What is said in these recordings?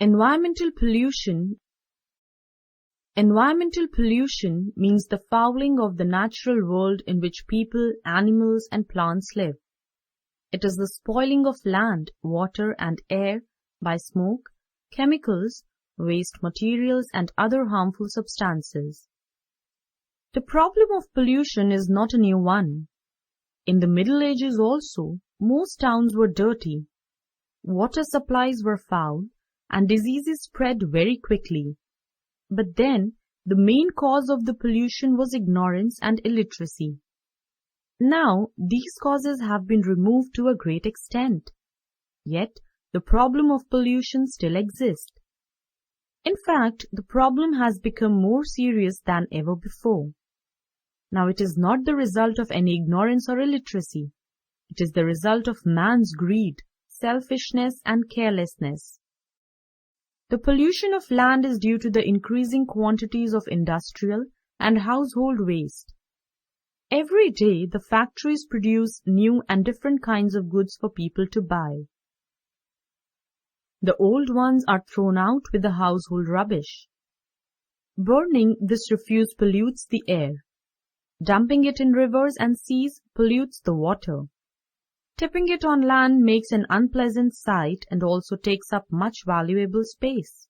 Environmental pollution means the fouling of the natural world in which people, animals, and plants live. It is the spoiling of land, water, and air by smoke, chemicals, waste materials, and other harmful substances. The problem of pollution is not a new one. In the Middle Ages also, most towns were dirty. Water supplies were foul, and diseases spread very quickly. But then, the main cause of the pollution was ignorance and illiteracy. Now, these causes have been removed to a great extent. Yet, the problem of pollution still exists. In fact, the problem has become more serious than ever before. Now, it is not the result of any ignorance or illiteracy. It is the result of man's greed, selfishness, and carelessness. The pollution of land is due to the increasing quantities of industrial and household waste. Every day, the factories produce new and different kinds of goods for people to buy. The old ones are thrown out with the household rubbish. Burning this refuse pollutes the air. Dumping it in rivers and seas pollutes the water. Tipping it on land makes an unpleasant sight and also takes up much valuable space.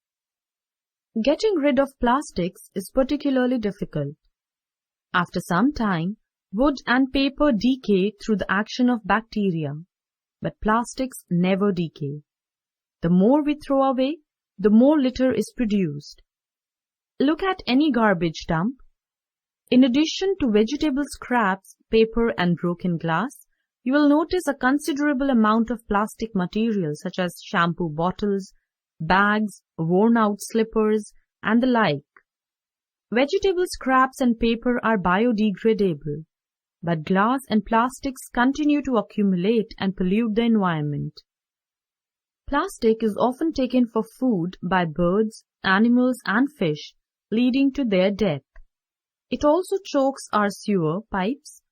Getting rid of plastics is particularly difficult. After some time, wood and paper decay through the action of bacteria, but plastics never decay. The more we throw away, the more litter is produced. Look at any garbage dump. In addition to vegetable scraps, paper, and broken glass, you will notice a considerable amount of plastic material such as shampoo bottles, bags, worn-out slippers, and the like. Vegetable scraps and paper are biodegradable, but glass and plastics continue to accumulate and pollute the environment. Plastic is often taken for food by birds, animals, and fish, leading to their death. It also chokes our sewer pipes,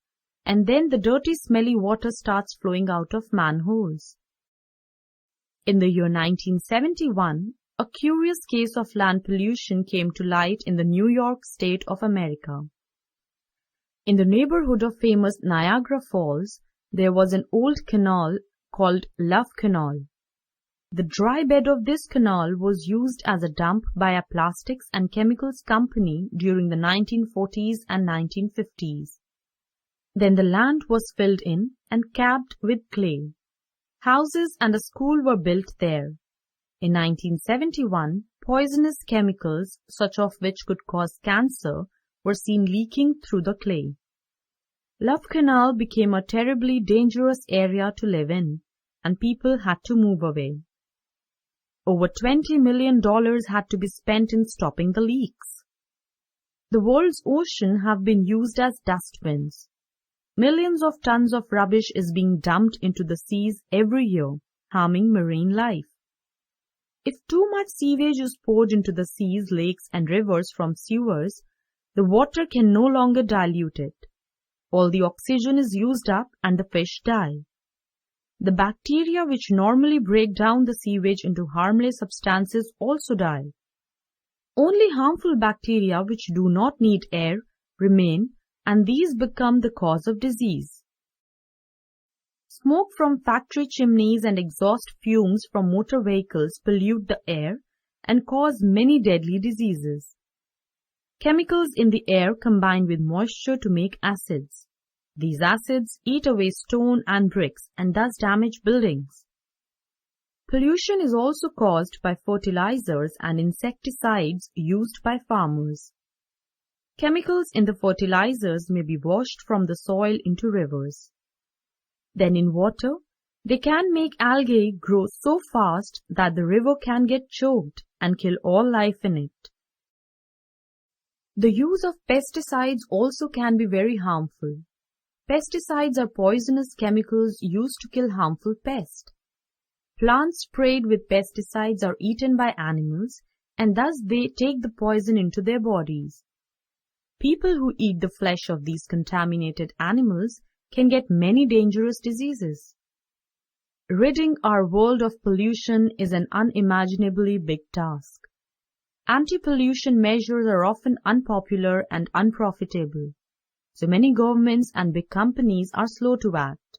and then the dirty, smelly water starts flowing out of manholes. In the year 1971, a curious case of land pollution came to light in the New York State of America. In the neighborhood of famous Niagara Falls, there was an old canal called Love Canal. The dry bed of this canal was used as a dump by a plastics and chemicals company during the 1940s and 1950s. Then the land was filled in and capped with clay. Houses and a school were built there. In 1971, poisonous chemicals, such of which could cause cancer, were seen leaking through the clay. Love Canal became a terribly dangerous area to live in, and people had to move away. Over $20 million had to be spent in stopping the leaks. The world's oceans have been used as dustbins. Millions of tons of rubbish is being dumped into the seas every year, harming marine life. If too much sewage is poured into the seas, lakes, and rivers from sewers, the water can no longer dilute it. All the oxygen is used up and the fish die. The bacteria which normally break down the sewage into harmless substances also die. Only harmful bacteria which do not need air remain, and these become the cause of disease. Smoke from factory chimneys and exhaust fumes from motor vehicles pollute the air and cause many deadly diseases. Chemicals in the air combine with moisture to make acids. These acids eat away stone and bricks and thus damage buildings. Pollution is also caused by fertilizers and insecticides used by farmers. Chemicals in the fertilizers may be washed from the soil into rivers. Then in water, they can make algae grow so fast that the river can get choked and kill all life in it. The use of pesticides also can be very harmful. Pesticides are poisonous chemicals used to kill harmful pests. Plants sprayed with pesticides are eaten by animals, and thus they take the poison into their bodies. People who eat the flesh of these contaminated animals can get many dangerous diseases. Ridding our world of pollution is an unimaginably big task. Anti-pollution measures are often unpopular and unprofitable, so many governments and big companies are slow to act.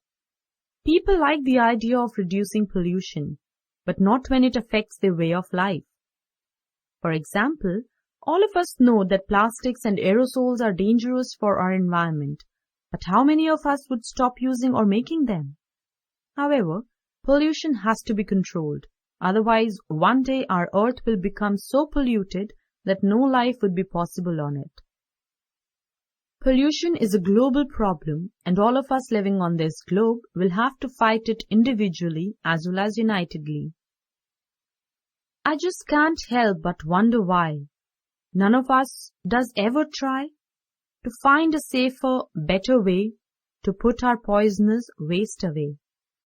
People like the idea of reducing pollution, but not when it affects their way of life. For example, all of us know that plastics and aerosols are dangerous for our environment, but how many of us would stop using or making them? However, pollution has to be controlled. Otherwise, one day our earth will become so polluted that no life would be possible on it. Pollution is a global problem, and all of us living on this globe will have to fight it individually as well as unitedly. I just can't help but wonder why none of us does ever try to find a safer, better way to put our poisonous waste away.